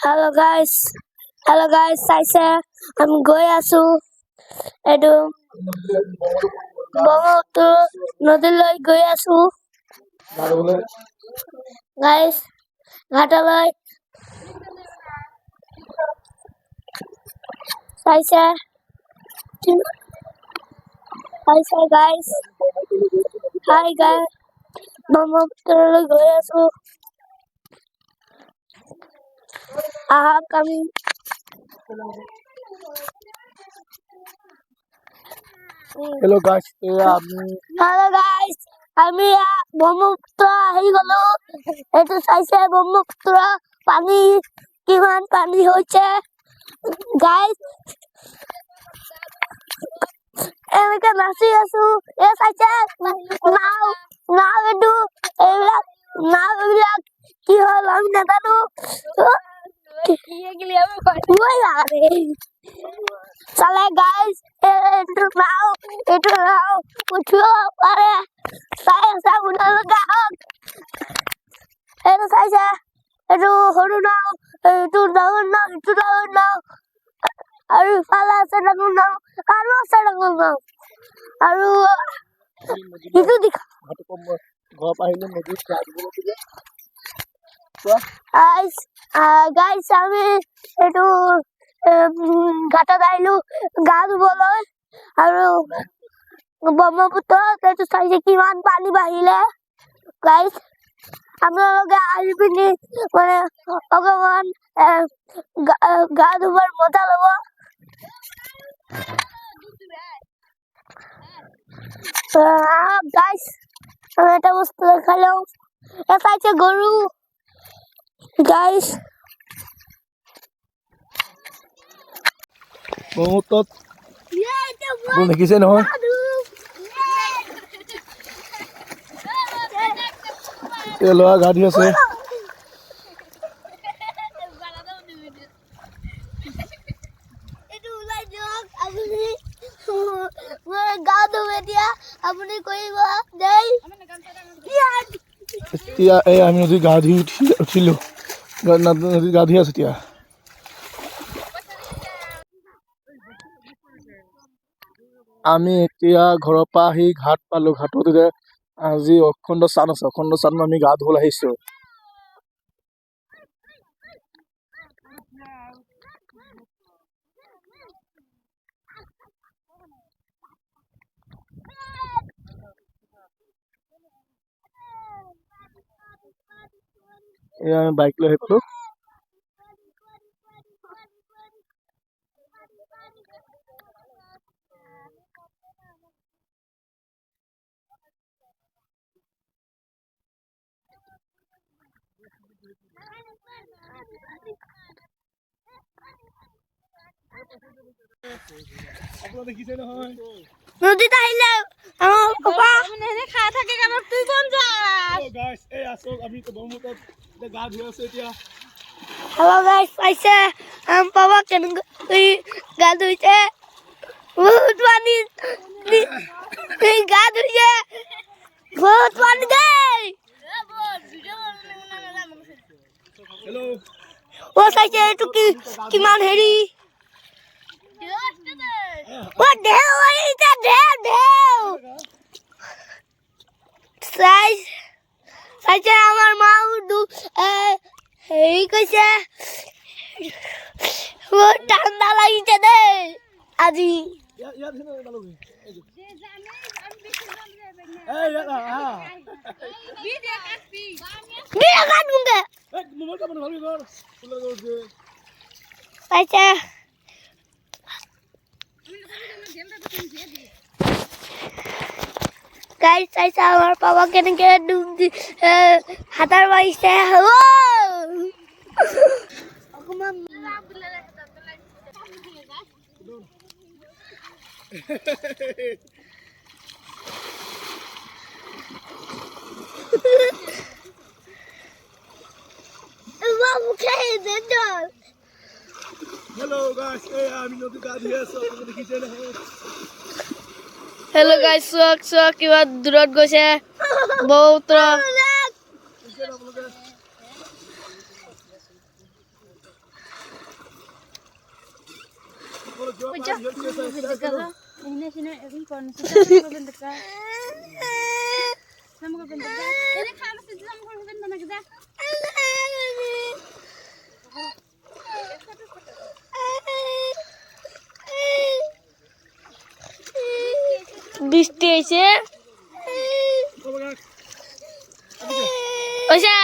Hello guys. Hello guys. I'm going asu. Edu Bomoto Nodiloi going asu. Guys, Ghataloi. Saise. Saise guys. Hi guys. Bomoto going asu. Aha coming. Hello guys, Hello guys. আমি ব্ৰহ্মপুত্ৰ আহি গলো এইটো চাইছে ব্ৰহ্মপুত্ৰ পানী কিমান পানী হৈছে guys এনেকে নাচি আছো এ চাইছে নাও এইটো এইবিলাক কি হল আমি নাজানো চলে গাইস এইটো নাও উঠিব পাৰে চাই আছে আপোনালোকে আহক এইটো চাইছে এইটো সৰু নাও এইটো ডাঙৰ নাও আৰু ইফালে আছে ডাঙৰ নাও আৰু আছে ডাঙৰ নাও আৰু ইটো দেখা গাইস আমি এইটো ঘাটত আহিলো গা ধুবলৈ আৰু ব্ৰহ্মপুত্ৰত এইটো চাইছে কিমান পানী বাঢ়িলে গাইস আপোনালোকে আহি পিনি মানে অকমান গা ধুবৰ মজা ল'ব গাইস আমি এটা বস্তু দেখালো এটা আছে গরু গাইস ব্ৰহ্মপুত্ৰত দেখিছে নহয় ল'ৰা গা ধুই আছে এতিয়া এই আমি নদীত গা ধুই উঠিলো নদীত গা ধুই আছো এতিয়া আমি এতিয়া ঘৰৰ পৰা আহি ঘাট পালো ঘাটত এতিয়া আজি অখণ্ড স্নান আছে অখণ্ড স্নানত আমি গা ধুবলৈ আহিছো এয়া আমি বাইক লৈ আহিলো দেখিছে নহয় নদীত আহিলে আমার পাপা এনে খায় থাকে কেন তুই কোন যাস গাইস এই আসো আমি তো ব্ৰহ্মপুত্ৰত গা ধুই আছো এতিয়া হ্যালো গাইস পাইছে আমার পাপা কেন গা ধুইছে বহুত পানি গা ধুইছে বহুত পানি দেই হেল্ল' ও চাইছে এইটো কিমান হেৰি ও ঢেউ আহিছে ঢেউ চাইছে আমাৰ মাও হেৰি কৈছে বহুত ঠাণ্ডা লাগিছে দেই আজি চাইছে গাইস চাইছে আমার বাবা কেনেকে ডুব দি হাতার মারিছে Hello guys, আমি নদীত গা ধুই আছো আপুনি দেখিছে নহয় হেল্ল' গাইস চোৱা কিবা দূৰত গৈছে বহুত Ini sini ini kon kita ko benda ka. Sama ko benda ka. Ini kama sa sama ko benda na kada. বৃষ্টি হয়েছে ওষা